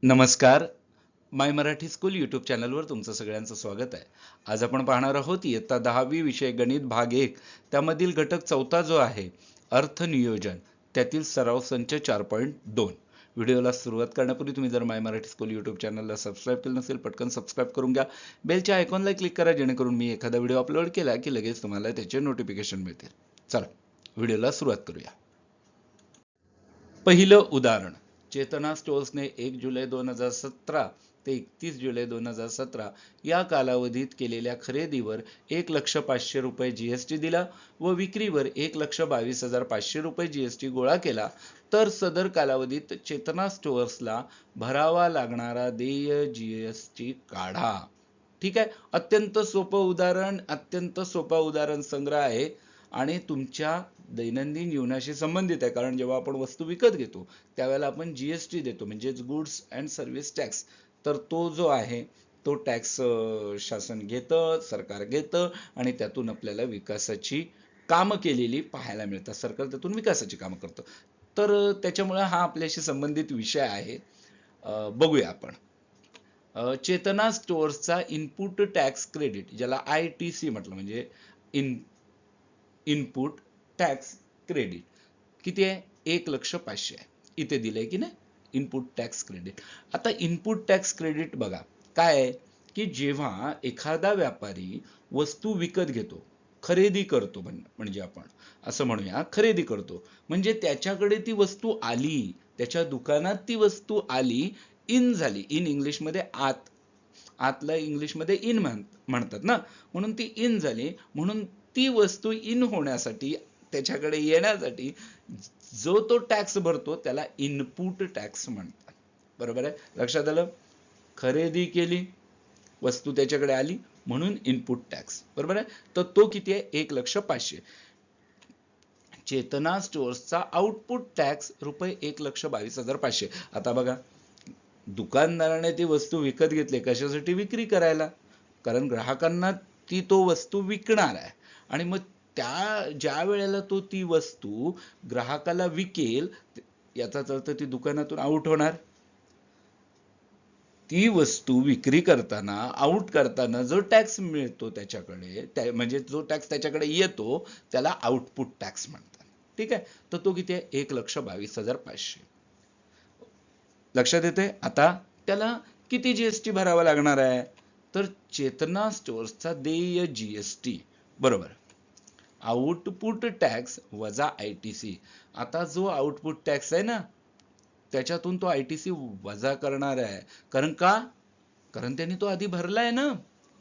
नमस्कार. माय Marathi school YouTube चॅनलवर तुमचं सगळ्यांचं स्वागत आहे. आज आपण पाहणार आहोत इयत्ता 10वी विषय गणित भाग 1 त्यामधील घटक चौथा जो आहे अर्थ नियोजन त्यातील सराव संच 4.2. व्हिडिओला सुरुवात करण्यापूर्वी तुम्ही जर माय मराठी स्कूल यूट्यूब चॅनलला सबस्क्राईब केलं नसेल पटकन सबस्क्राईब करून घ्या. बेलच्या आयकॉनला क्लिक करा जेणेकरून मी एखादा व्हिडिओ अपलोड केला की लगेच तुम्हाला त्याचे नोटिफिकेशन मिळतील. चला व्हिडिओला सुरुवात करूया. पहिलं उदाहरण. चेतना स्टोर्सने 1 जुलै 2017 ते 31 जुलै 2017 या कालावधीत केलेल्या खरेदीवर 1,05,000 रुपये जीएसटी दिला व विक्रीवर 1,22,500 रुपये जीएसटी गोळा केला, तर सदर कालावधीत चेतना स्टोअर्सला भरावा लागणारा देय जीएसटी काढा. ठीक आहे. अत्यंत सोपा उदाहरण संग्रह आहे आणि तुमच्या दैनंदिन जीवनाशी संबंधित आहे. कारण जेव्हा आपण वस्तू विकत घेतो त्यावेळेला आपण जीएसटी देतो, म्हणजेच गुड्स अँड सर्व्हिस टॅक्स. तर तो जो आहे तो टॅक्स शासन घेतं, सरकार घेतं आणि त्यातून आपल्याला विकासाची कामं केलेली पाहायला मिळतात. सरकार त्यातून विकासाची कामं करतं. तर त्याच्यामुळे हा आपल्याशी संबंधित विषय आहे. बघूया आपण. चेतना स्टोअर्सचा इनपुट टॅक्स क्रेडिट, ज्याला ITC म्हटलं, म्हणजे इनपुट टॅक्स क्रेडिट किती आहे? 1,05,000 आहे. इथे दिलंय की नाही इनपुट टॅक्स क्रेडिट. आता इनपुट टॅक्स क्रेडिट बघा काय आहे की जेव्हा एखादा व्यापारी वस्तू विकत घेतो, खरेदी करतो, म्हणजे आपण असं म्हणूया खरेदी करतो, म्हणजे त्याच्याकडे ती वस्तू आली, त्याच्या दुकानात ती वस्तू आली, इन झाली. इन इंग्लिशमध्ये आतला इंग्लिशमध्ये इन म्हणतात ना, म्हणून ती इन झाली. म्हणून ती वस्तू इन होण्यासाठी, त्याच्याकडे येण्यासाठी जो तो टॅक्स भरतो त्याला इनपुट टॅक्स म्हणतात. बरोबर आहे? लक्षात आलं? खरेदी केली, वस्तू त्याच्याकडे आली, म्हणून इनपुट टॅक्स. बरोबर आहे? तर तो किती आहे? 1,05,000. चेतना स्टोअर्सचा आउटपुट टॅक्स रुपये 1,22,500. आता बघा, दुकानदाराने ती वस्तू विकत घेतली कशासाठी? विक्री करायला. कारण ग्राहकांना ती तो वस्तू विकणार आहे आणि मग ज्या वेळेला तो ती वस्तू ग्राहकाला विकेल याचाच अर्थ ती दुकानातून आउट होणार. ती वस्तू विक्री करताना, आउट करताना जो टॅक्स मिळतो त्याच्याकडे, म्हणजे जो टॅक्स त्याच्याकडे येतो त्याला आउटपुट टॅक्स म्हणतात. ठीक आहे. तर तो किती आहे? 1,22,500. लक्षात येते? आता त्याला किती जीएसटी भरावा लागणार आहे? तर चेतना स्टोअर्सचा देय जीएसटी बरोबर आउटपुट टॅक्स वजा ITC. आता जो आउटपुट टॅक्स आहे ना त्याच्यातून तो ITC वजा करणार आहे. कारण त्यांनी तो आधी भरलाय ना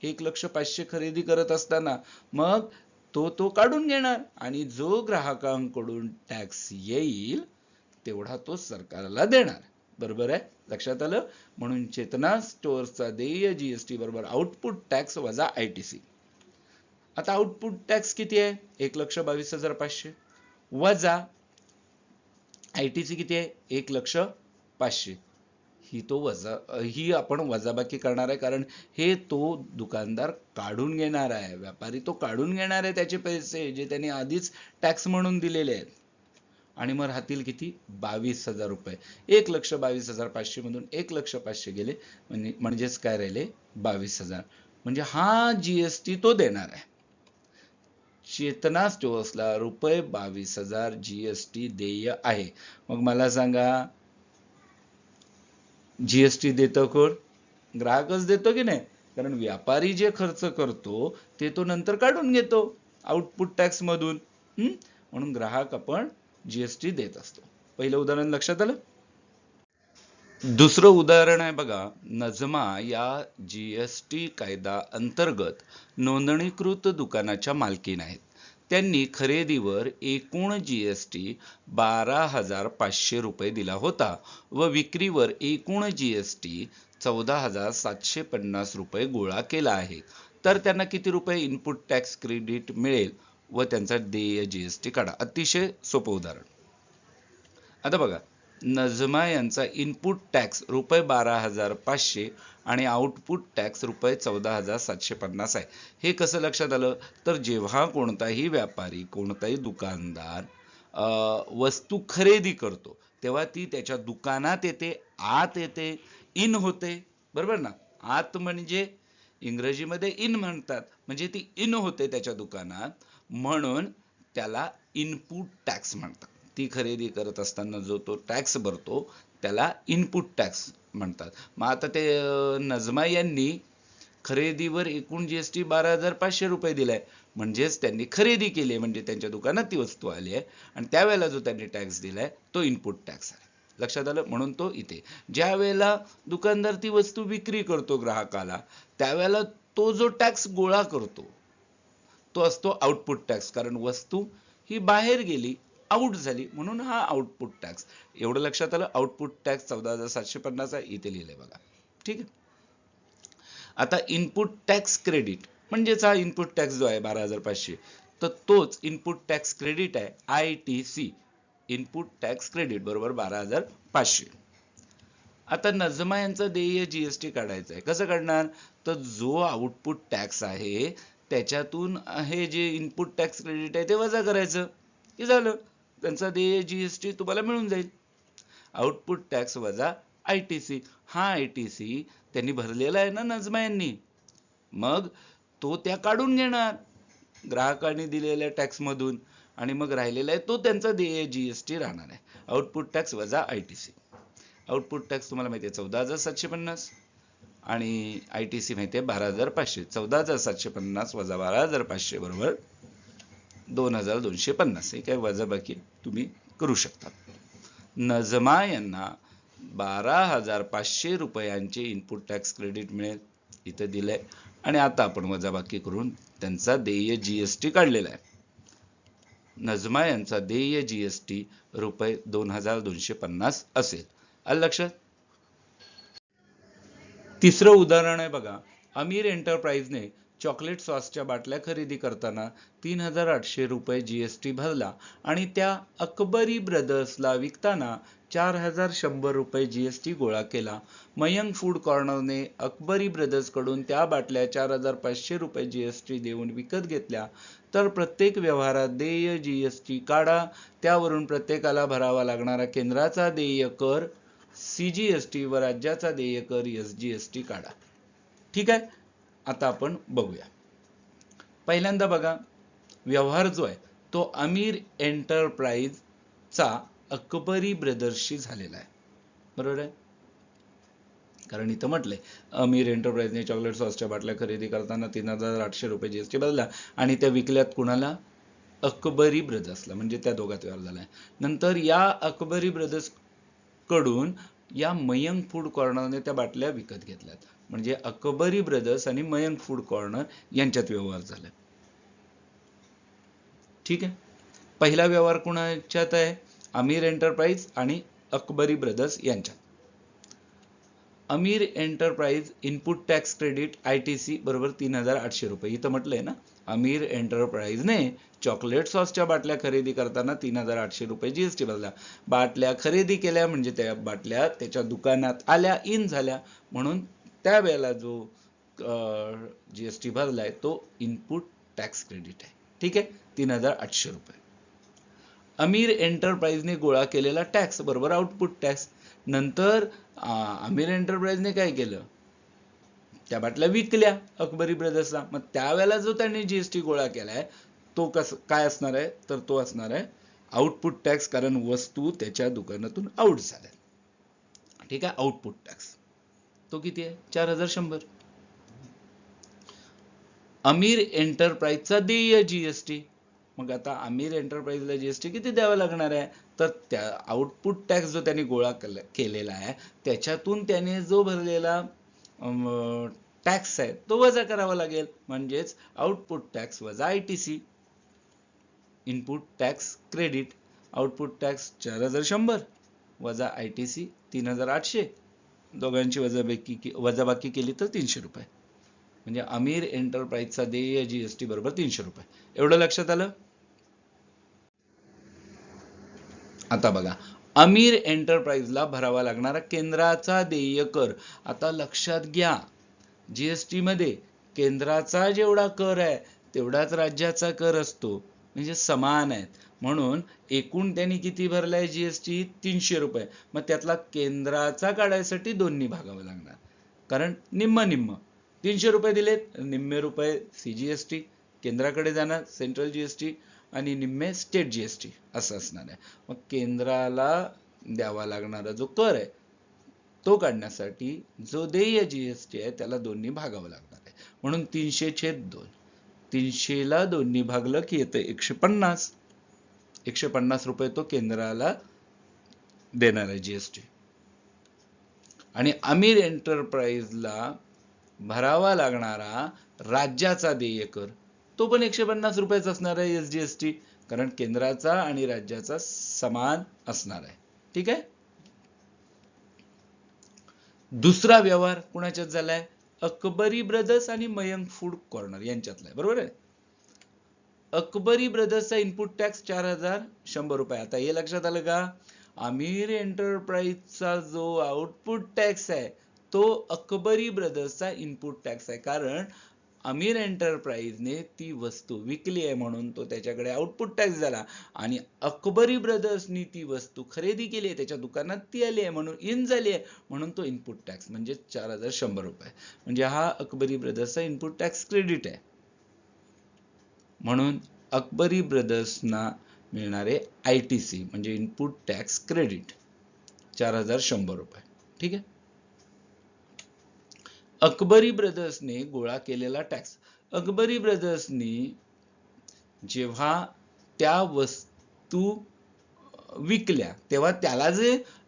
1,05,000 खरेदी करत असताना. मग तो काढून घेणार आणि जो ग्राहकांकडून टॅक्स येईल तेवढा तो सरकारला देणार. बरोबर आहे? लक्षात आलं? म्हणून चेतना स्टोअर्सचा देय जीएसटी बरोबर आउटपुट टॅक्स वजा ITC. आता आउटपुट टॅक्स किती आहे? 1,22,500 वजा ITC किती आहे? 1,05,000. ही आपण वजाबाकी करणार आहे, कारण हे तो दुकानदार काढून घेणार आहे, व्यापारी तो काढून घेणार आहे त्याचे पैसे जे त्यांनी आधीच टॅक्स म्हणून दिलेले आहेत. आणि मग राहतील किती? 22,000 रुपये. 1,22,500 मधून 1,05,000 गेले, म्हणजेच काय राहिले? 22,000. म्हणजे हा जीएसटी तो देणार आहे. चेतना स्टोअर्सला रुपये 22,000 जीएसटी देय आहे. मग मला सांगा, जीएसटी देतो कोण? ग्राहकच देतो की नाही? कारण व्यापारी जे खर्च करतो ते तो नंतर काढून घेतो आउटपुट टॅक्स मधून. म्हणून ग्राहक आपण जीएसटी देत असतो. पहिलं उदाहरण लक्षात आलं? दुसरं उदाहरण आहे बघा. नजमा या जीएसटी कायदा अंतर्गत नोंदणीकृत दुकानाच्या मालकीण आहेत. त्यांनी खरेदीवर एकूण जीएसटी 12,500 रुपये दिला होता व विक्रीवर एकूण जीएसटी 14,750 रुपये गोळा केला आहे. तर त्यांना किती रुपये इनपुट टॅक्स क्रेडिट मिळेल व त्यांचा देय जीएसटी काढा. अतिशय सोपं उदाहरण. आता बघा, नजमा यांचा इनपुट टॅक्स रुपये 12,500 आणि आउटपुट टॅक्स रुपये 14,750 आहे. हे कसं लक्षात आलं? तर जेव्हा कोणताही व्यापारी, कोणताही दुकानदार वस्तू खरेदी करतो तेव्हा ती त्याच्या दुकानात येते, आत येते, इन होते, बरोबर ना. आत म्हणजे इंग्रजीमध्ये इन म्हणतात, म्हणजे ती इन होते त्याच्या दुकानात, म्हणून त्याला इनपुट टॅक्स म्हणतात. ती खरेदी करत असताना जो तो टॅक्स भरतो त्याला इनपुट टॅक्स म्हणतात. मग आता ते नजमा यांनी खरेदीवर एकूण जीएसटी 12,500 रुपये दिलाय, म्हणजेच त्यांनी खरेदी केली, म्हणजे त्यांच्या दुकानात ती वस्तू आली आहे आणि त्यावेळेला जो त्यांनी टॅक्स दिलाय तो इनपुट टॅक्स आहे. लक्षात आलं. म्हणून तो इथे ज्या वेळेला दुकानदार ती वस्तू विक्री करतो ग्राहकाला, त्यावेळेला तो जो टॅक्स गोळा करतो तो असतो आउटपुट टॅक्स, कारण वस्तू ही बाहेर गेली, आउट झाली, म्हणून हा आउटपुट टॅक्स. एवढं लक्षात आलं. आउटपुट टॅक्स 14,750 आहे, इथे लिहिलंय बघा. ठीक आहे. आता इनपुट टॅक्स क्रेडिट म्हणजेच हा इनपुट टॅक्स जो आहे 12,500, तर तोच इनपुट टॅक्स क्रेडिट आहे ITC. इनपुट टॅक्स क्रेडिट बरोबर 12,500. आता नजमा यांचं देय जीएसटी काढायचं आहे. कसं काढणार? तर जो आउटपुट टॅक्स आहे त्याच्यातून हे जे इनपुट टॅक्स क्रेडिट आहे ते वजा करायचं, की झालं, त्यांचा देय जीएसटी तुम्हाला मिळून जाईल. आउटपुट टॅक्स वजा ITC. हा ITC त्यांनी भरलेला आहे ना नजमा यांनी, मग तो त्या काढून घेणार ग्राहकांनी दिलेल्या टॅक्स मधून, आणि मग राहिलेला आहे तो त्यांचा देय जीएसटी राहणार आहे. आउटपुट टॅक्स वजा ITC. आउटपुट टॅक्स तुम्हाला माहिती आहे 14,750 आणि ITC माहिती आहे 12,500. 14,750 वजा 12,500 बरोबर 2,250. हे काय वजाबाकी तुम्ही करू शकता. नजमा यांना 12,500 रुपयांचे इनपुट टॅक्स क्रेडिट मिळेल, इथं दिलंय. आणि आता आपण वजाबाकी करून त्यांचा देय जीएसटी काढलेला आहे. नजमा यांचा देय जीएसटी रुपये 2,250 असेल. आलं लक्षात. तिसरं उदाहरण आहे बघा. अमीर एंटरप्राइजने चॉकलेट सॉसच्या बाटल्या खरेदी करताना 3,800 रुपये जीएसटी भरला आणि त्या अकबरी ब्रदर्सला विकताना 4,100 रुपये जीएसटी गोळा केला. मयंक फूड कॉर्नरने अकबरी ब्रदर्सकडून त्या बाटल्या 4,500 रुपये जीएसटी देऊन विकत घेतल्या, तर प्रत्येक व्यवहारात देय जीएसटी काढा. त्यावरून प्रत्येकाला भरावा लागणारा केंद्राचा देय कर CGST व राज्याचा देय कर SGST काढा. ठीक आहे. आता आपण बघूया. पहिल्यांदा बघा, व्यवहार जो आहे तो अमीर एंटरप्राइजचा अकबरी ब्रदर्सशी झालेला आहे, बरोबर आहे. कारण इथं म्हटलंय अमीर एंटरप्राइजने चॉकलेट सॉसच्या बाटल्या खरेदी करताना 3,800 रुपये जीएसटी भरला आणि त्या विकल्यात कुणाला? अकबरी ब्रदर्सला, म्हणजे त्या दोघात व्यवहार झालाय. नंतर या अकबरी ब्रदर्स कडून या मयंक फूड कॉर्नरने त्या बाटल्या विकत घेतल्यात, म्हणजे अकबरी ब्रदर्स आणि मयंक फूड कॉर्नर यांच्यात व्यवहार झाला. ठीक आहे. पहिला व्यवहार कुणाच्यात आहे? अमीर एंटरप्राइज आणि अकबरी ब्रदर्स यांच्यात. Amir enterprise input tax credit ITC बरोबर 3,800 रुपये. इथं म्हटलंय ना, अमीर एंटरप्राइजने चॉकलेट सॉसच्या बाटल्या खरेदी करताना 3,800 रुपये जीएसटी भरला. बाटल्या खरेदी केल्या म्हणजे त्या बाटल्या त्याच्या दुकानात आल्या, इन झाल्या, म्हणून त्यावेळेला जो जीएसटी भरलाय तो इनपुट टॅक्स क्रेडिट आहे. ठीक आहे. 3,800 रुपये. अमीर एंटरप्राइजने गोळा केलेला टॅक्स बरोबर आउटपुट टॅक्स. नंतर अमीर एंटरप्राइजने काय केलं? त्या बाटल्या विकल्या अकबरी ब्रदर्सला. मग त्यावेळेला जो त्यांनी जीएसटी गोळा केलाय तो काय असणार आहे? तर तो असणार आहे आउटपुट टॅक्स, कारण वस्तू त्याच्या दुकानातून आउट झाल्या. ठीक आहे. आउटपुट टॅक्स तो किती आहे? 4,100. अमीर एंटरप्राइजचा देय जीएसटी. मग आता अमीर एंटरप्राइजला जीएसटी किती द्यावा लागणार आहे? तर त्या आउटपुट टॅक्स जो त्यांनी गोळा केलेला आहे त्याच्यातून त्याने जो भरलेला टॅक्स आहे तो वजा करावा लागेल, म्हणजेच आउटपुट टॅक्स वजा ITC. Input tax credit. Output tax 4,100 वजा ITC 3,800. दोघांची वजाबाकी केली तर 300 रुपये. म्हणजे अमीर एंटरप्राइजचा देय जीएसटी बरोबर 300 रुपये. एवढं लक्षात आलं. आता बघा, अमीर एंटरप्राइजला भरावा लागणारा केंद्राचा देय कर. आता लक्षात घ्या, जीएसटी मध्ये केंद्राचा जेवढा कर आहे तेवढाच राज्याचा कर असतो, म्हणजे समान आहेत. म्हणून एकूण त्यांनी किती भरलाय जीएसटी? 300 रुपये. मग त्यातला केंद्राचा काढायसाठी दोन्ही भागावं लागणार, कारण निम्म निम्म 300 रुपये दिलेत, निम्मे रुपये सीजीएसटी केंद्राकडे जाणार, सेंट्रल जीएसटी, आणि निम्मे स्टेट जीएसटी असं असणार आहे. मग केंद्राला द्यावा लागणारा जो कर आहे तो काढण्यासाठी जो देय जीएसटी आहे त्याला दोन्ही भागावं लागणार आहे. म्हणून 300/2, 300ला दोन्ही भागलं की येतं 150. 150 रुपये तो केंद्राला देणार आहे जीएसटी. आणि अमीर एंटरप्राइजला भरावा लागणारा राज्याचा देय कर तो पण 150 रुपयेच असणार आहे एसजीएसटी, कारण केंद्राचा आणि राज्याचा समान असणार आहे. ठीक आहे. दुसरा व्यवहार कुणाच्यात झालाय? अकबरी ब्रदर्स आणि मयंक फूड कॉर्नर यांच्यातला आहे, बरोबर आहे. अकबरी ब्रदर्सचा इनपुट टॅक्स 4100 रुपये. आता हे लक्षात आलं का? अमीर एंटरप्राइजचा जो आउटपुट टॅक्स आहे तो अकबरी ब्रदर्सचा इनपुट टॅक्स आहे, कारण अमीर एंटरप्राइजने ती वस्तू विकली आहे म्हणून तो त्याच्याकडे आउटपुट टॅक्स झाला, आणि अकबरी ब्रदर्सनी ती वस्तू खरेदी केली आहे, त्याच्या दुकानात ती आली आहे म्हणून इन झाली आहे म्हणून तो इनपुट टॅक्स म्हणजे 4100 रुपये. म्हणजे हा अकबरी ब्रदर्सचा इनपुट टॅक्स क्रेडिट आहे. म्हणून अकबरी ब्रदर्सना मिळणारे आयटीसी म्हणजे इनपुट टॅक्स क्रेडिट 4100 रुपये. ठीक आहे. अकबरी ब्रदर्सने गोळा केलेला टॅक्स. अकबरी ब्रदर्सनी जेव्हा त्या वस्तू विकल्या तेव्हा त्याला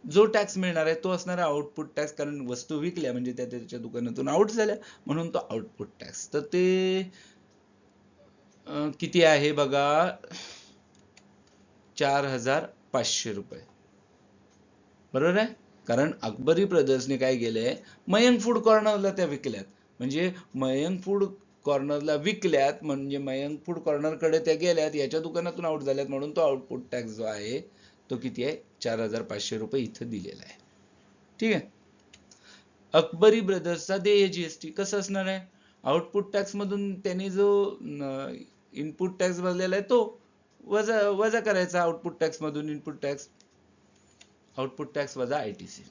जो टॅक्स मिळणार आहे तो असणार आउटपुट टॅक्स, कारण वस्तू विकल्या म्हणजे त्या त्याच्या दुकानातून आउट झाल्या म्हणून तो आउटपुट टॅक्स. तर ते किती आहे बघा? 4500 रुपये, बरोबर आहे. कारण अकबरी ब्रदर्सने काय केलंय? मयंक फूड कॉर्नरला त्या विकल्यात, म्हणजे मयंक फूड कॉर्नरला विकल्यात म्हणजे मयंक फूड कॉर्नरकडे त्या गेल्यात, याच्या दुकानातून आउट झाल्यात म्हणून तो आउटपुट टॅक्स जो आहे तो किती आहे? 4500 रुपये इथं दिलेला आहे. ठीक आहे. अकबरी ब्रदर्सचा देय जीएसटी कसं असणार आहे? आउटपुट टॅक्स मधून त्यांनी जो इनपुट टॅक्स भरलेला आहे तो वजा करायचा आउटपुट टॅक्स मधून. इनपुट टॅक्स, आउटपुट टॅक्स वजा आयटीसी.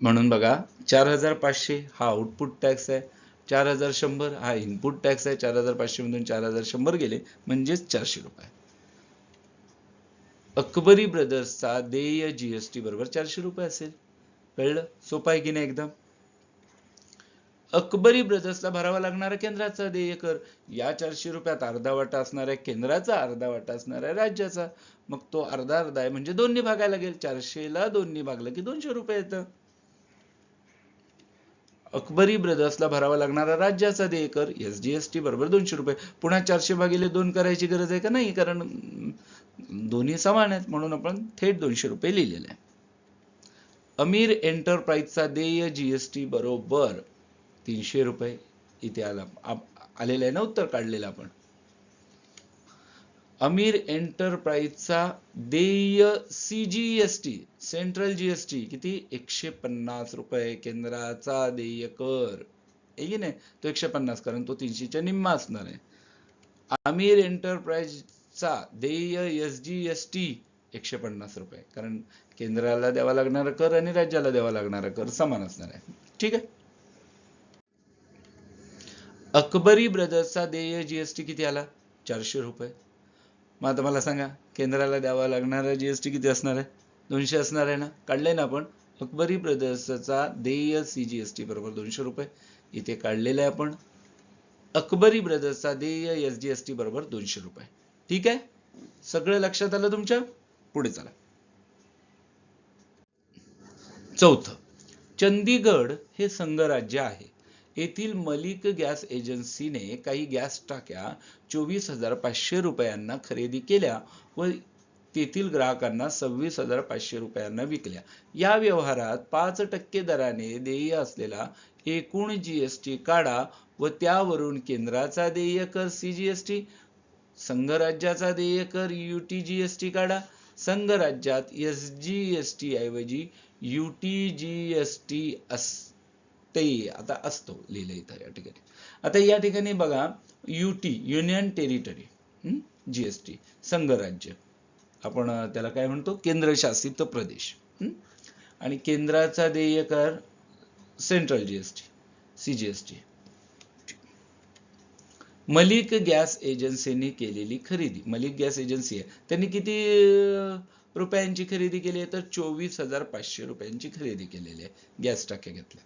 म्हणून बघा 4500 हा आउटपुट टॅक्स आहे, 4100 हा इनपुट टॅक्स आहे. 4500 मधून 4100 गेले म्हणजेच 400 रुपये. अकबरी ब्रदर्सचा देय जीएसटी बरोबर 400 रुपये असेल. कळलं? सोपं आहे की नाही एकदम? अकबरी ब्रदर्सला भरावा लागणारा केंद्राचा देय कर. या 400 रुपयात अर्धा वाटा असणार आहे केंद्राचा, अर्धा वाटा असणार आहे राज्याचा. मग तो अर्धा अर्धा आहे म्हणजे दोन्ही भागायला लागेल. 400ला दोन्ही भागलं की 200 रुपये येतं. अकबरी ब्रदर्सला भरावा लागणारा राज्याचा देय कर एसजीएसटी बरोबर 200 रुपये. पुन्हा 400 भागिले 2 करायची गरज आहे का? नाही, कारण दोन्ही समान आहेत म्हणून आपण थेट 200 रुपये लिहिलेले आहे. अमीर एंटरप्राइजचा देय जीएसटी बरोबर 300 रुपये इथे आलेलं आहे ना उत्तर काढलेलं आपण. अमीर एंटरप्राइजचा देय सीजीएसटी सेंट्रल जीएसटी किती? 150 रुपये. केंद्राचा देय कर आहे की नाही तो 150, कारण तो 300च्या निम्मा असणार आहे. अमीर एंटरप्राइजचा देय एसजीएसटी 150 रुपये, कारण केंद्राला द्यावा लागणारा कर आणि राज्याला द्यावा लागणारा कर समान असणार आहे. ठीक आहे. अकबरी ब्रदर्सचा देय जीएसटी किती आला? 400 रुपये. मग आता मला सांगा केंद्राला द्यावा लागणारा जीएसटी किती असणार आहे? 200 असणार आहे ना. काढलंय ना आपण. अकबरी ब्रदर्सचा देय सीजीएसटी बरोबर 200 रुपये इथे काढलेलं आहे आपण. अकबरी ब्रदर्सचा देय एसजीएसटी बरोबर 200 रुपये. ठीक आहे. सगळं लक्षात आलं तुमच्या? पुढे चला. चौथं, चंदीगड हे संघराज्य आहे. येथील मलिक गॅस एजन्सीने काही गॅस टाक्या 24,500 रुपयांना खरेदी केल्या व तेथील ग्राहकांना 26,500 रुपयांना विकल्या. या व्यवहारात 5% दराने देय असलेला एकूण जीएसटी काढा व त्यावरून केंद्राचा देय कर सीजीएसटी, संघराज्याचा देय कर यूटीजीएसटी काढा. संघराज्यात एसजीएसटी ऐवजी यूटीजीएसटी ते आता असतो लिहिलं इथं या ठिकाणी. आता या ठिकाणी बघा युटी युनियन टेरिटरी जीएसटी संघराज्य आपण त्याला काय म्हणतो केंद्रशासित प्रदेश आणि केंद्राचा देय कर central GST CGST. Malik gas एजन्सीने केलेली खरेदी मलिक गॅस एजन्सी आहे त्यांनी किती रुपयांची खरेदी केली आहे तर 24,500 रुपयांची खरेदी केलेली आहे गॅस टाक्या घेतल्या.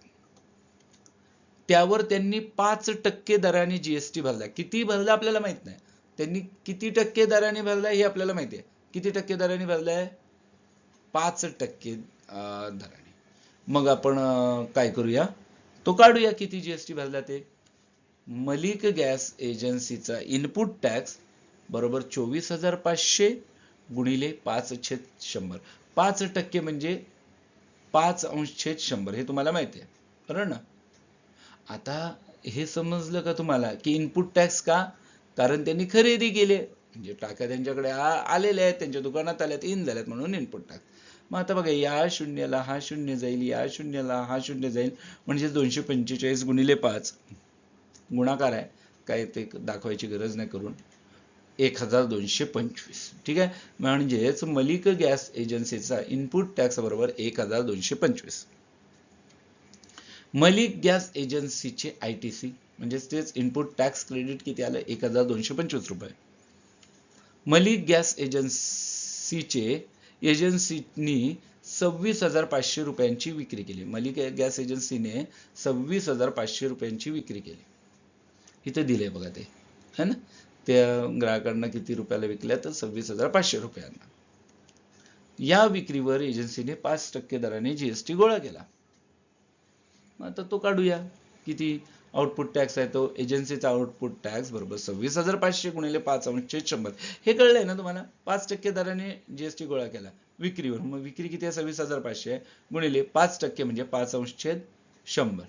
त्यावर त्यांनी 5% दराने जीएसटी भरला. किती भरला आपल्याला माहित नाही. त्यांनी किती टक्के दराने भरला हे आपल्याला माहिती आहे. किती टक्के दराने भरलाय 5% दराने. मग आपण काय करूया तो काढूया किती जीएसटी भरला ते. मलिक गॅस एजन्सीचा इनपुट टॅक्स बरोबर 24,500 गुणिले 5/100. 5% म्हणजे 5/100 हे तुम्हाला माहिती आहे बरोबर ना. आता हे समजलं का तुम्हाला की इनपुट टॅक्स का कारण त्यांनी खरेदी केली म्हणजे टाक्या त्यांच्याकडे आलेल्या आहेत त्यांच्या दुकानात आल्यात इन झाल्यात म्हणून इनपुट टॅक्स. मग आता बघा या शून्याला हा शून्य जाईल या शून्याला हा शून्य जाईल म्हणजे 245 गुणिले 5 गुणाकार आहे काय ते दाखवायची गरज नाही करून 1225. ठीक आहे म्हणजेच मलिक गॅस एजन्सीचा इनपुट टॅक्स बरोबर 1225. मलिक गॅस एजन्सीचे ITC म्हणजे तेच इनपुट टॅक्स क्रेडिट किती आलं 1225 रुपये. मलिक गॅस एजन्सीनी 26,500 रुपयांची विक्री केली. मलिक गॅस एजन्सीने 26,500 रुपयांची विक्री केली. इथं दिलंय बघा ते है ना त्या ग्राहकांना किती रुपयाला विकल्या तर 26,500 रुपयांना. या विक्रीवर एजन्सीने 5% दराने जीएसटी गोळा केला. आता तो काढूया किती आउटपुट टॅक्स आहे तो एजन्सीचा आउटपुट टॅक्स बरोबर 26,500 गुणिले 5/100 हे कळलंय ना तुम्हाला. 5% दराने जीएसटी गोळा केला विक्रीवर. मग विक्री किती आहे 26,500 गुणिले 5% म्हणजे 5/100.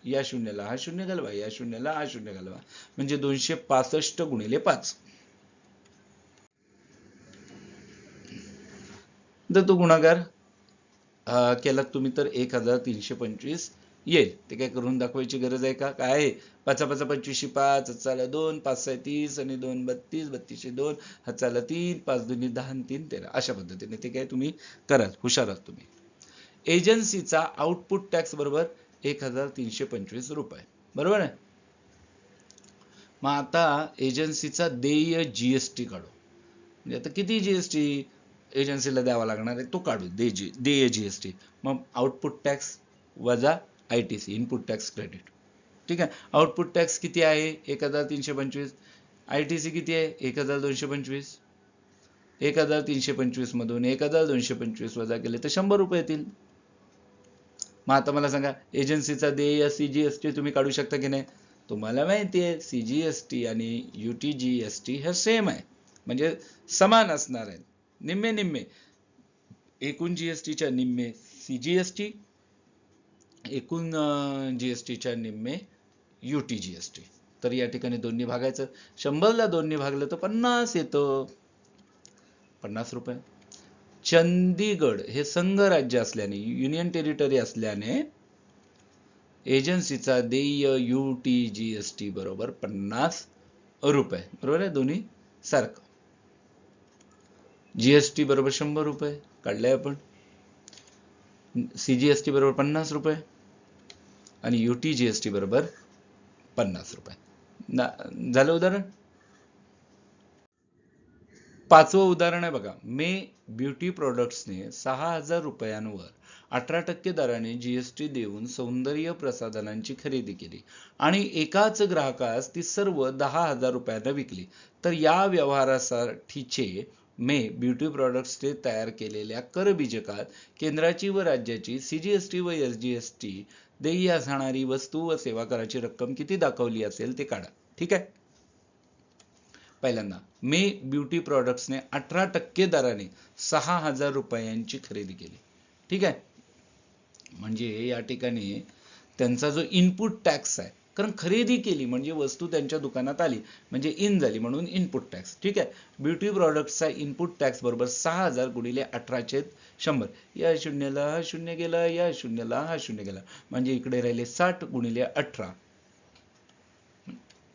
या शून्याला हा शून्य घालवा या शून्याला हा शून्य घालवा म्हणजे 265 गुणिले 5. तर तो गुणाकार केला तुम्ही तर 1325 येईल. ते काय करून दाखवायची गरज आहे का काय आहे 5×5 = 25 चाला 2 5 30 आणि 2 32 32 2 हाताला 3 5 2 10 3 13 अशा पद्धतीने ते काय तुम्ही कराल हुशार आहात तुम्ही. एजन्सीचा आउटपुट टॅक्स बरोबर 1325 रुपये बरोबर आहे. मग आता एजन्सीचा देय जीएसटी काढू म्हणजे आता किती जीएसटी एजन्सीला द्यावा लागणार आहे तो काढू देय जीएसटी. मग आउटपुट टॅक्स वजा ITC इनपुट टॅक्स क्रेडिट. ठीक आहे आउटपुट टॅक्स किती आहे 1325 ITC किती आहे 1225. 1325 मधून 1225 वजा केले तर 100 रुपये येतील. मग आता मला सांगा एजन्सीचा देय CGST तुम्ही काढू शकता की नाही. तुम्हाला माहिती आहे CGST आणि UTGST हे सेम आहे म्हणजे समान असणार आहेत निम्मे निम्मे. एकूण जीएसटीच्या निम्मे CGST एकूण जीएसटीच्या निम्मे UTGST. तर या ठिकाणी दोन्ही भागायचं 100ला 2ने भागलं तर 50 येतं 50 रुपये. चंदीगड हे संघ राज्य असल्याने युनियन टेरिटरी असल्याने एजन्सीचा देय UTGST बरोबर 50 रुपये बरोबर आहे दोन्ही सारखं. GST बरोबर 100 रुपये काढलंय आपण. CGST बरोबर 50 रुपये आणि UTGST बरोबर 50 रुपये. झालं उदाहरण. 5वं उदाहरण आहे बघा. मे ब्युटी प्रोडक्ट्सने 6,000 रुपयांवर 18% दराने जीएसटी देऊन सौंदर्य प्रसाधनांची खरेदी केली आणि एकाच ग्राहकास ती सर्व 10,000 रुपयांना विकली. तर या व्यवहारासाठीचे मे ब्युटी प्रोडक्ट्सने तयार केलेल्या कर बीजकात केंद्राची व राज्याची CGST व SGST देय असणारी वस्तू व सेवा कराची रक्कम किती दाखवली असेल ते काढा. ठीक आहे. पहिल्यांदा मे ब्युटी प्रोडक्ट्सने 18% दराने 6,000 रुपयांची खरेदी केली. ठीक आहे म्हणजे या ठिकाणी त्यांचा जो इनपुट टॅक्स आहे कारण खरेदी केली म्हणजे वस्तू त्यांच्या दुकानात आली म्हणजे इन झाली म्हणून इनपुट टॅक्स. ठीक आहे ब्युटी प्रोडक्ट्सचा इनपुट टॅक्स बरोबर 6,000 गुणिले 18 100. या शून्याला हा शून्य गेला, या शून्याला हा शून्य गेला, म्हणजे इकडे राहिले 60 गुणिले 18,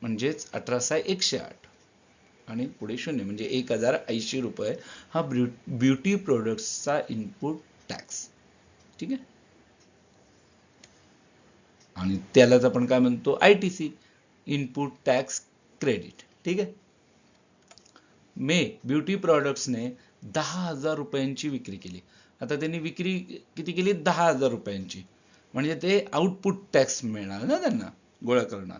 म्हणजेच 18×108 आणि पुढे शून्य, म्हणजे 1080 रुपये हा ब्युटी प्रोडक्ट्सचा इनपुट टॅक्स. ठीक आहे, आणि त्यालाच आपण काय म्हणतो, ITC, इनपुट टॅक्स क्रेडिट. ठीक आहे. मे ब्युटी प्रोडक्ट्सने 10,000 रुपयांची विक्री केली. आता त्यांनी विक्री किती केली, 10,000 रुपयांची, म्हणजे ते आउटपुट टॅक्स मिळणार ना त्यांना, गोळा करणार.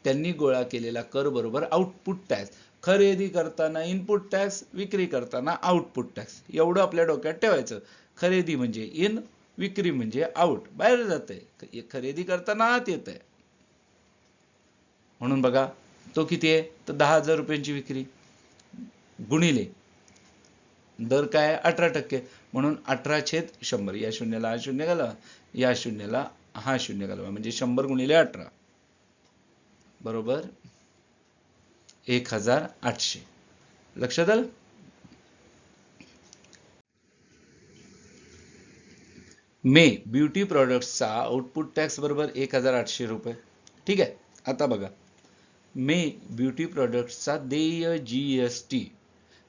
त्यांनी गोळा केलेला कर बरोबर आउटपुट टॅक्स. खरेदी करताना इनपुट टॅक्स, विक्री करताना आउटपुट टॅक्स, एवढं आपल्या डोक्यात ठेवायचं. खरेदी म्हणजे इन, विक्री म्हणजे आउट, बाहेर जाते. खरेदी करताना आत येत आहे. म्हणून बघा तो किती आहे, तर 10,000 रुपयांची विक्री गुणिले दर काय, 18%, म्हणून 18/100. या शून्याला हा शून्य घालवा, या शून्याला हा शून्य घालवा, म्हणजे 100 गुणिले 18 बरोबर 1800. लक्षात आलं. मे ब्युटी प्रोडक्ट्सचा आउटपुट टॅक्स बरोबर 1800 रुपये. ठीक आहे. आता बघा, मे ब्युटी प्रोडक्ट्सचा देय GST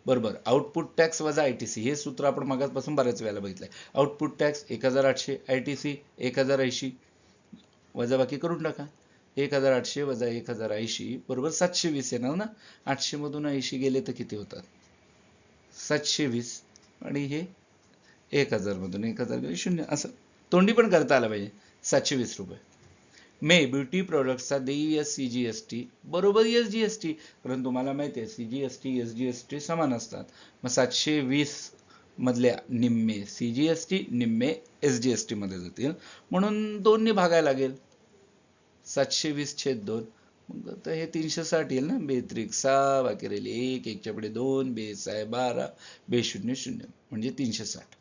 बरोबर आउटपुट टॅक्स वजा ITC. हे सूत्र आपण मागासपासून बऱ्याच वेळेला बघितलंय. आउटपुट टॅक्स 1800, ITC 1080, वजा बाकी करून टाका. 1800 वजा 1080 बरोबर 720 येणार ना. 800 मधून 80 गेले तर किती होतात, 720, आणि हे 1000 मधून 1000 गेले 0, असं तोंडी पण करता आलं पाहिजे. 720 रुपये. मे ब्युटी प्रोडक्ट्सचा देय CGST बरोबर SGST, कारण तुम्हाला माहिती आहे CGST SGST समान असतात. मग 720 मधल्या निम्मे CGST, निम्मे SGST मध्ये जातील, म्हणून 2 ने भागायला लागेल. 720/2, मग आता हे 360 येईल ना. 2 बाकी राहिले 1, 1च्या पुढे 2, 2×12, 2×0=0, म्हणजे 360.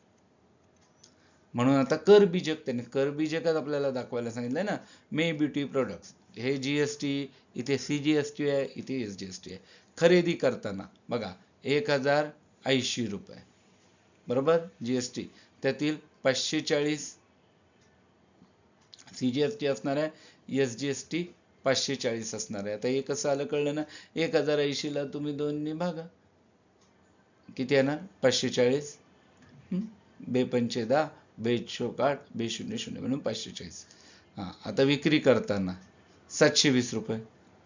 म्हणून आता कर बीजक, त्याने कर बीजकच आपल्याला दाखवायला सांगितलंय ना. मे ब्युटी प्रोडक्ट्स, हे GST, इथे CGST आहे, इथे SGST आहे. खरेदी करताना बघा 1080 रुपये बरोबर GST, त्यातील 540 CGST असणार आहे, SGST 540 असणार आहे. आता हे कसं आलं कळलं ना. 1080 ला तुम्ही 2 ने भागा, किती येणार, 540, 2×5=10, 2×1=8, 2×0=0, म्हणून 540. आता विक्री करताना 720 रुपये,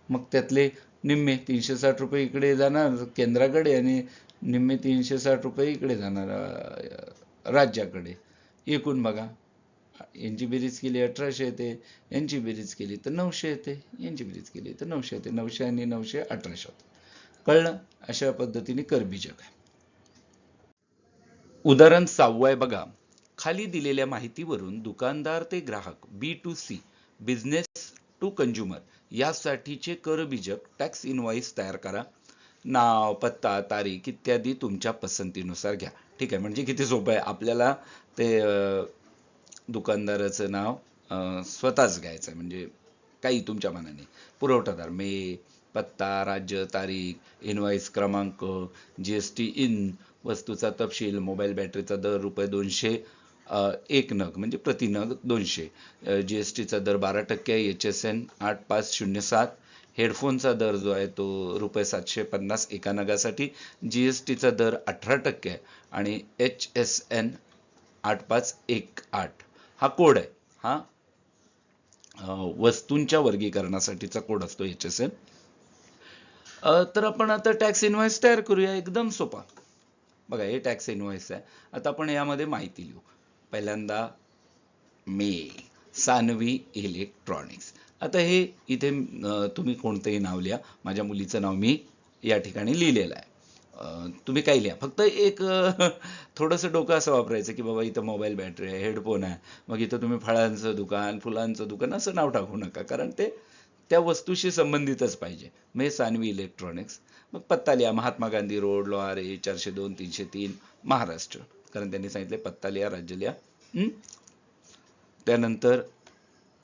मग त्यातले निम्मे 360 रुपये इकडे जाणार केंद्राकडे, आणि निम्मे 360 रुपये इकडे जाणार राज्याकडे. एकूण बघा, यांची बेरीज केली 1800 येते, यांची बेरीज केली तर 900 येते, यांची बेरीज केली तर 900 येते. 900 आणि 900 1800 होते. कळलं. अशा पद्धतीने करबीजक आहे. उदाहरण 6 आहे बघा. खाली दिलेल्या माहितीवरून दुकानदार ते ग्राहक B2C, बिझनेस टू कंझ्युमर, यासाठीचे करबीजक टॅक्स इनव्हॉइस तयार करा. नाव, पत्ता, तारीख इत्यादी तुमच्या पसंतीनुसार घ्या. ठीक आहे, म्हणजे किती सोपं आहे. आपल्याला ते दुकानदाराचं नाव स्वतःच घ्यायचं आहे, म्हणजे काही तुमच्या मनाने. पुरवठादार मे, पत्ता, राज्य, तारीख, इनव्हॉइस क्रमांक, GST इन, वस्तूचा तपशील, मोबाईल बॅटरीचा दर ₹200 एक नग, म्हणजे प्रति नग 200. GSTचा दर 12% आहे. HSN 8507. हेडफोनचा दर जो आहे तो ₹750 एका नगासाठी. GSTचा दर 18% आहे, आणि HSN 8518 हा कोड आहे. हा वस्तूंच्या वर्गीकरणासाठीचा कोड असतो HSN. तर आपण आता टॅक्स इनव्हॉइस तयार करूया. एकदम सोपा. बघा, हे टॅक्स इनव्हॉइस आहे. आता आपण यामध्ये माहिती लिहू. पहिल्यांदा मे सानवी इलेक्ट्रॉनिक्स. आता हे इथे तुम्ही कोणतंही नाव लिहा. माझ्या मुलीचं नाव मी या ठिकाणी लिहिलेलं आहे. तुम्ही काही लिहा. फक्त एक थोडंसं डोकं असं वापरायचं की बाबा इथं मोबाईल बॅटरी आहे, हेडफोन आहे, मग इथं तुम्ही फळांचं दुकान, फुलांचं दुकान असं नाव टाकू नका, कारण ते त्या वस्तूशी संबंधितच पाहिजे. मे सानवी इलेक्ट्रॉनिक्स. मग पत्ता लिहा. महात्मा गांधी रोड, लोहारे 402-303 महाराष्ट्र, कारण त्यांनी सांगितले पत्ता लिहा, राज्य लिहा. त्यानंतर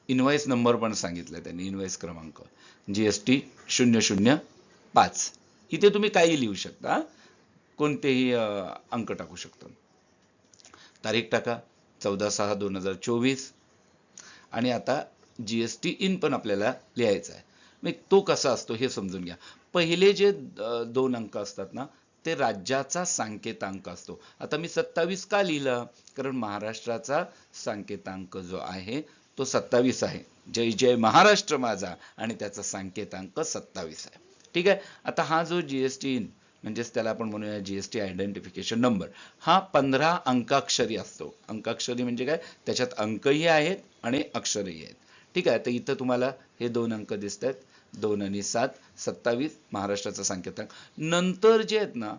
इनव्हॉइस नंबर पण सांगितलं त्यांनी, इनव्हॉइस क्रमांक GST 005. इथे तुम्ही काही लिहू शकता, कोणतेही अंक टाकू शकता. तारीख टाका 14/6/2024 आणि आता GST इन पण आपल्याला लिहायचा आहे. मग तो कसा असतो हे समजून घ्या. पहिले जे 2 अंक असतात ना ते राज्याचा सांकेतांक असतो. आता मी 27 का लिहिलं? कारण महाराष्ट्राचा सांकेतांक जो आहे तो 27 आहे. जय जय महाराष्ट्र माझा आणि त्याचा सांकेतांक 27 आहे. ठीक आहे. आता हा जो GST इन म्हणजेच त्याला आपण म्हणूया GST आयडेंटिफिकेशन नंबर, हा 15 अंकाक्षरी असतो. अंकाक्षरी म्हणजे काय? त्याच्यात अंकही आहेत आणि अक्षरही आहेत. ठीक आहे. तर इथं तुम्हाला हे 2 अंक दिसत आहेत, 2 आणि 7, 27 महाराष्ट्राचा सांकेतांक. नंतर जे आहेत ना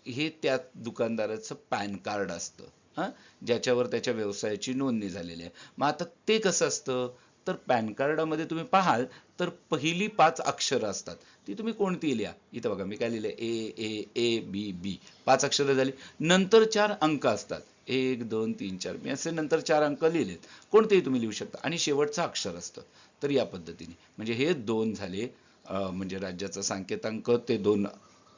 हे त्या दुकानदाराचं पॅन कार्ड असतं, हा, ज्याच्यावर त्याच्या व्यवसायाची नोंदणी झालेली आहे. मग आता ते कसं असतं? तर पॅन कार्डामध्ये तुम्ही पाहाल तर पहिली 5 अक्षरं असतात, ती तुम्ही कोणती लिहा. इथं बघा मी काय लिहिलंय, A, A, A, B, B, 5 अक्षरं झाली. नंतर 4 अंक असतात, 1 2 3 4, मी असे नंतर 4 अंक लिहिलेत, कोणतेही तुम्ही लिहू शकता. आणि शेवटचं अक्षर असतं. तर या पद्धतीने म्हणजे हे 2 झाले, म्हणजे राज्याचा सांकेतांक ते 2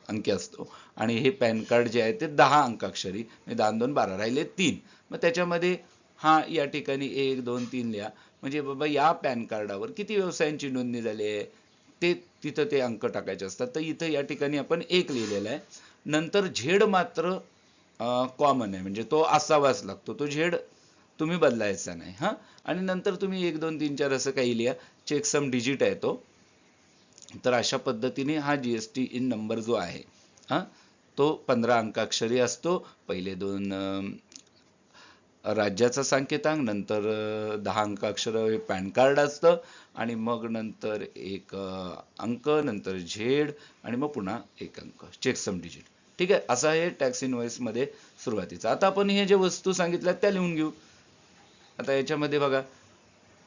अंकी असतो आणि हे पॅन कार्ड जे आहे ते 10 अंकाक्षरी, 10 2 12 राहिले 3. मग त्याच्यामध्ये हा या ठिकाणी 1 2 3 लिहा. म्हणजे बाबा या पॅन कार्डावर किती व्यवसायांची नोंदणी झाली आहे ते तिथं ते अंक टाकायचे असतात. तर इथं या ठिकाणी आपण 1 लिहिलेला आहे. नंतर झेड मात्र कॉमन आहे, म्हणजे तो असावाच लागतो. तो झेड तुम्ही बदलायचा नाही. हा, आणि नंतर तुम्ही 1 2 3 4 असं काही लिहा. चेकसम डिजिट आहे तो. तर अशा पद्धतीने हा GST इन नंबर जो आहे हा तो 15 अंकाक्षरी असतो. पहिले 2 राज्याचा सांकेतांक, नंतर 10 अंकाक्षर हे पॅन कार्ड असतं आणि मग नंतर 1 अंक, नंतर झेड आणि मग पुन्हा 1 अंक, चेकसम डिजिट. ठीक आहे. असा हे टॅक्स इनव्हॉइस मध्ये सुरुवातीचा. आता आपण हे जे वस्तू सांगितल्या त्या लिहून घेऊ. आता याच्यामध्ये बघा,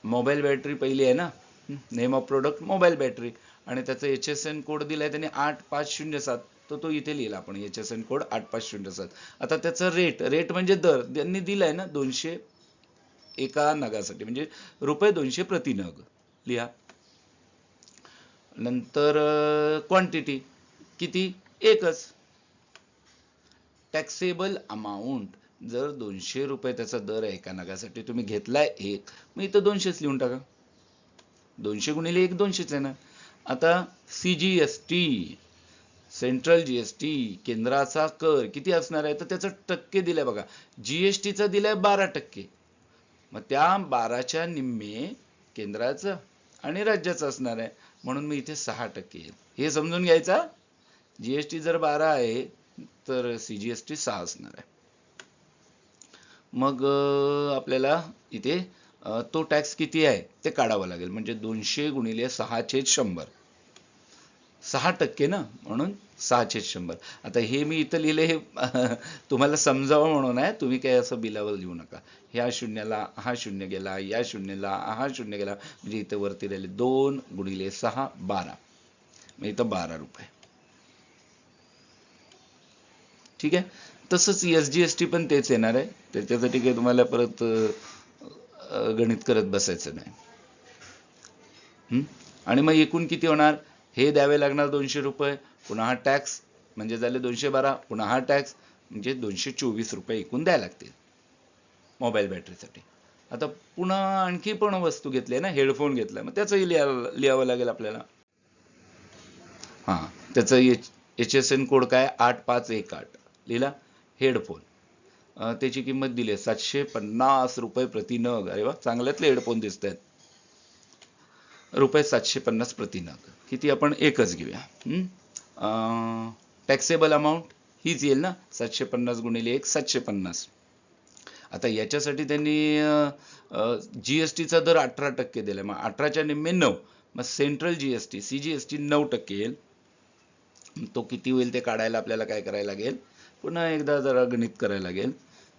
मोबाईल बॅटरी पहिली आहे ना, name of product mobile battery, आणि त्याचा HSN कोड दिलाय त्यांनी 8507. तो इथे लिहिला आपण, HSN कोड 8507. आता त्याचा रेट म्हणजे दर त्यांनी दिलाय ना 200 एका नगासाठी, म्हणजे ₹200 प्रति नग लिहा. नंतर क्वांटिटी किती? एकच. टॅक्सेबल अमाऊंट, जर ₹200 त्याचा दर आहे एका नगासाठी, तुम्ही घेतलाय एक, मग इथं 200च लिहून टाका. 200 गुणिले 1 200च आहे ना. आता CGST, सेंट्रल GST, केंद्राचा कर किती असणार आहे? तर त्याचं टक्के दिलंय बघा. GSTचा दिलाय 12%. मग त्या 12च्या निम्मे केंद्राचं आणि राज्याचं असणार आहे, म्हणून मी इथे 6% येईल. हे समजून घ्यायचा. GST जर 12 आहे तर CGST 6 असणार आहे. मग आपल्याला इथे तो टॅक्स किती आहे ते काढावं लागेल. म्हणजे 200 गुणिले 6/100, 6% ना, म्हणून 6/100. आता हे मी इथं लिहिले हे तुम्हाला समजावं म्हणून आहे, तुम्ही काय असं बिलावर लिहू नका. ह्या शून्याला हा शून्य गेला, या शून्याला हा शून्य गेला, म्हणजे इथं वरती राहिले 2 गुणिले 6 12, मग इथं ₹12. ठीक आहे. तसंच SGST पण तेच येणार आहे. त्याच्यासाठी काही तुम्हाला परत गणित करत बसायचं नाही. आणि मग एकूण किती होणार? हे द्यावे लागणार ₹200, पुन्हा हा टॅक्स म्हणजे झाले 212, पुन्हा हा टॅक्स म्हणजे ₹224 एकूण द्यायला लागतील मोबाईल बॅटरीसाठी. आता पुन्हा आणखी पण वस्तू घेतली ना, हेडफोन घेतला, मग त्याचंही लिहावं लागेल आपल्याला. हां, त्याचं HSN कोड काय? 8518 लिहिला. हेडफोन त्याची किंमत दिली आहे ₹750 प्रति नग. अरे वा, चांगल्यातले हेडफोन दिसत आहेत. ₹750 प्रति नग. किती? आपण एकच घेऊया. टॅक्सेबल अमाऊंट हीच येईल ना, 750 गुणिले 1 750. आता याच्यासाठी त्यांनी GSTचा दर 18% दिला. मग 18च्या निम्मे 9, मग सेंट्रल GST CGST 9% येईल. तो किती होईल ते काढायला आपल्याला काय करायला लागेल? पुन्हा एकदा जरा गणित करायला लागेल.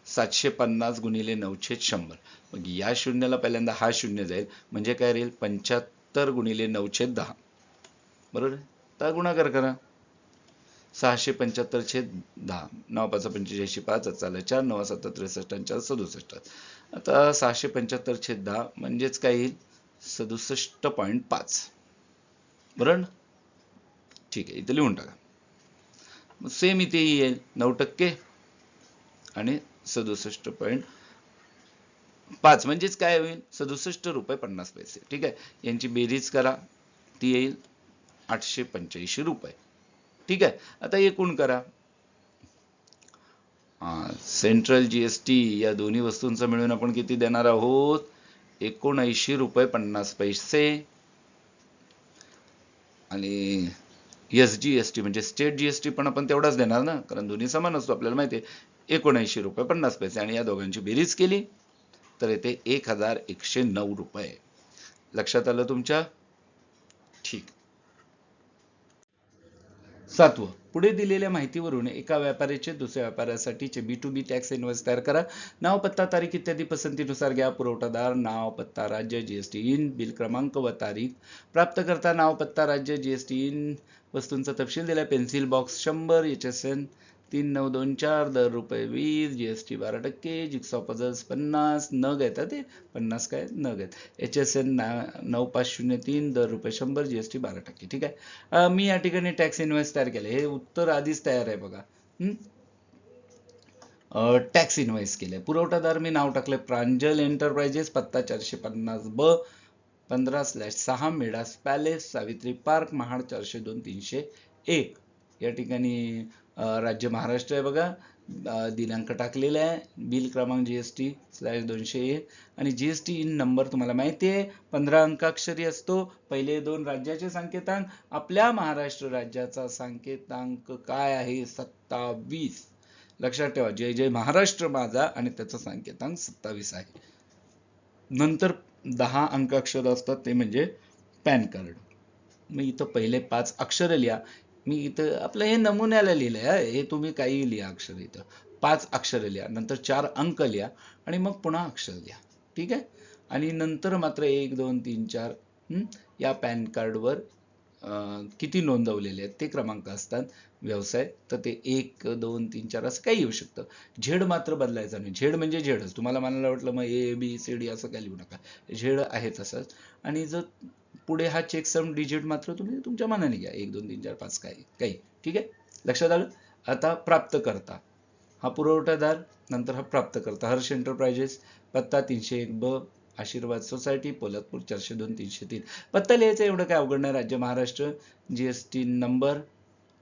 750 गुणिले 9/100. मग या शून्याला पहिल्यांदा हा शून्य जाईल, म्हणजे काय राहील? 75 गुणिले 9/10. बरोबर आहे. तर गुणाकार करा. 675/10. 9 5 45, 5 चाललं 4, 9 7 63, 4 67. आता 675/10 म्हणजेच काय येईल? 67.5. बरोबर. ठीक आहे, इथे लिहून टाका. मग सेम इथे येईल 9% आणि 67.5 म्हणजेच काय होईल 67 रुपये 50 पैसे. ठीक आहे, यांची बेरीज करा, ती येईल 885 रुपये. ठीक आहे, आता एकूण करा. सेंट्रल जीएसटी या दोन्ही वस्तूंचा मिळून आपण किती देणार आहोत, 79 रुपये 50 पैसे. आणि SGST म्हणजे स्टेट जीएसटी पण आपण तेवढाच देणार ना, कारण दोन्ही समान असतो, आपल्याला माहिती आहे. 79 रुपये 50 पैसे आणि या दोघांची बेरीज केली तर येते 1109 रुपये. लक्षात आलं तुमच्या? ठीक. 7. पुढे दिलेल्या माहितीवरून एका व्यापाऱ्याचे दुसऱ्या व्यापाऱ्यासाठीचे B2B टॅक्स इनव्हॉइस तयार करा. नाव, पत्ता, तारीख इत्यादी पसंतीनुसार घ्या. पुरवठादार नाव, पत्ता, राज्य, GST इन, बिल क्रमांक व तारीख. प्राप्तकर्ता नाव, पत्ता, राज्य, GST इन. वस्तूंचा तपशील दिला. पेन्सिल बॉक्स 100, HSN 3924, दर रुपये 20, GST 12%, जिक्सॉ पझल्स 50, नग येतात ते 50 काय नग आहेत. HSN 9503, दर रुपये 100, GST 12%. ठीक आहे, मी या ठिकाणी टॅक्स इनव्हॉइस तयार केले. हे उत्तर आधीच तयार आहे बघा. टॅक्स इनव्हॉइस केले. पुरवठादार मी नाव टाकले प्रांजल एंटरप्राइजेस, पत्ता 450B 15/6 Midas palace, Savitri park, Mahad 402-301. या ठिकाणी राज्य महाराष्ट्र आहे बघा. दिनांक टाकलेला आहे. बिल क्रमांक GST/201 आणि GST इन नंबर तुम्हाला माहिती आहे 15 अंकाक्षरी असतो. पहिले 2 राज्याचे संकेतांक. आपल्या महाराष्ट्र राज्याचा संकेतांक काय आहे, 27. लक्षात ठेवा, जय जय महाराष्ट्र माझा आणि त्याचा संकेतांक 27 आहे. नंतर 10 अंकाक्षर असतात, ते म्हणजे पॅन कार्ड. मी इथं पहिले 5 अक्षर लिहा. मी इथं आपलं हे नमुन्याला लिहिलंय, हे तुम्ही काही लिहा अक्षर. इथं 5 अक्षर लिहा, नंतर 4 अंक लिहा आणि मग पुन्हा अक्षर लिहा. ठीक आहे, आणि नंतर मात्र 1 2 3 4 या पॅन कार्डवर किती नोंदवलेले आहेत ते क्रमांक असतात. व्यवसाय तर ते 1 2 3 4 असं काही येऊ शकतं. झेड मात्र बदलायचा नाही. झेड म्हणजे झेडच. तुम्हाला म्हणायला वाटलं मग ABCD असं काही लिहू नका, झेड आहे तसंच. आणि जर पुढे हा चेकसम डिजिट मात्र तुम्ही तुमच्या मनाने घ्या, 1 2 3 4 5 काही. ठीक आहे, लक्षात आलं. आता प्राप्तकर्ता हा पुरवठादार, नंतर हा प्राप्तकर्ता हर्ष एंटरप्राइजेस, पत्ता 301B आशीर्वाद सोसायटी, पोलादपूर 402-303. पत्ता लिहायचा एवढं काय अवघड नाही. राज्य महाराष्ट्र, GST नंबर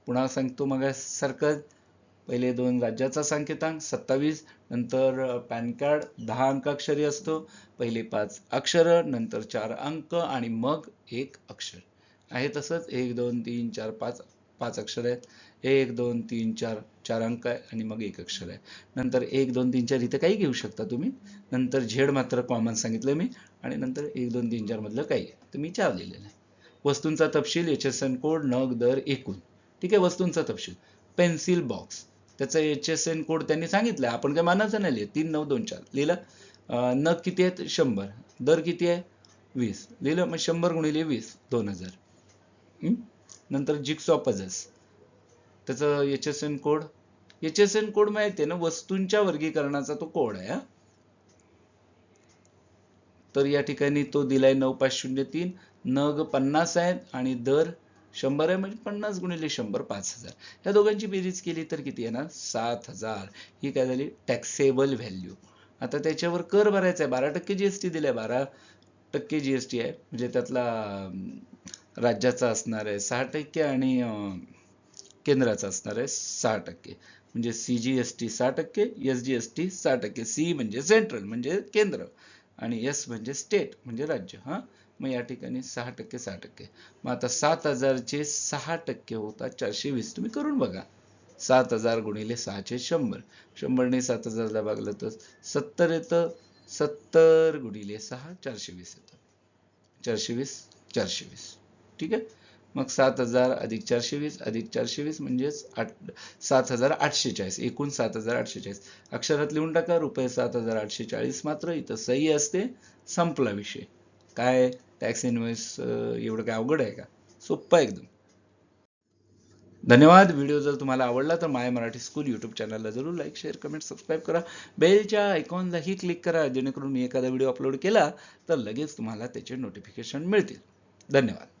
पुन्हा सांगतो मग सारखं. पहिले 2 राज्याचा संकेतांक 27, नंतर पॅन कार्ड 10 अंकाक्षरी असतो. पहिले 5 अक्षर, नंतर 4 अंक आणि मग 1 अक्षर आहे. तसंच 1 2 3 4 5 अक्षर आहेत. 1 2 3 4 4 अंक आहे आणि मग 1 अक्षर आहे. नंतर 1 2 3 4 इथं काही घेऊ शकता तुम्ही. नंतर झेड मात्र कॉमन सांगितलं मी, आणि नंतर 1 2 3 4 मधलं काही आहे तर मी 4 लिहिलेलं आहे. वस्तूंचा तपशील, HSN कोड, नग, दर, एकूण. ठीक आहे, वस्तूंचा तपशील. पेन्सिल बॉक्स, त्याचा HSN कोड त्यांनी सांगितलं, आपण काय मानायचं नाही. 3924 लिहिलं. नग किती आहेत, 100. दर किती आहे, 20 लिहिलं. मग 100 गुणिले 20 2000. नंतर जिक्सॉ पझल्स, त्याचं HSN कोड. HSN कोड माहिती आहे ना, वस्तूंच्या वर्गीकरणाचा तो कोड आहे. तर या ठिकाणी तो दिलाय 9503. नग 50 आहेत आणि दर 100 आहे, म्हणजे 50 गुणिले 100 5000. या दोघांची बेरीज केली तर किती येणार, 7000. ही काय झाली टॅक्सेबल व्हॅल्यू. आता त्याच्यावर कर भरायचा आहे. 12% GST दिलाय, 12% GST आहे, म्हणजे त्यातला राज्याचा असणार आहे 6% आणि केंद्राचा असणार आहे 6%. म्हणजे CGST 6%, SGST 6%. C म्हणजे सेंट्रल म्हणजे केंद्र आणि S म्हणजे स्टेट म्हणजे राज्य. मग या ठिकाणी 6% 6%. मग आता 7000 चे 6% होतात 420. तुम्ही करून बघा. 7000 गुणिले 6 चे 100. 100 ने 7000 ला भागलं तर 70 येतं. 70 गुणिले 6 420 येतं. 420. ठीक आहे, मग 7000 अधिक 420 अधिक 420 म्हणजेच 7840. एकूण 7840. अक्षरात लिहून टाका. रुपये 7840. मात्र इथं सही असते. संपला विषय. काय टॅक्स इनव्हॉइस एवढं काय अवघड आहे का, सोप्पा एकदम. धन्यवाद. व्हिडिओ जर तुम्हाला आवडला तर माय मराठी स्कूल यूट्यूब चॅनलला जरूर लाईक, शेअर, कमेंट, सबस्क्राईब करा. बेलच्या आयकॉनलाही क्लिक करा, जेणेकरून मी एखादा व्हिडिओ अपलोड केला तर लगेच तुम्हाला त्याचे नोटिफिकेशन मिळतील. धन्यवाद.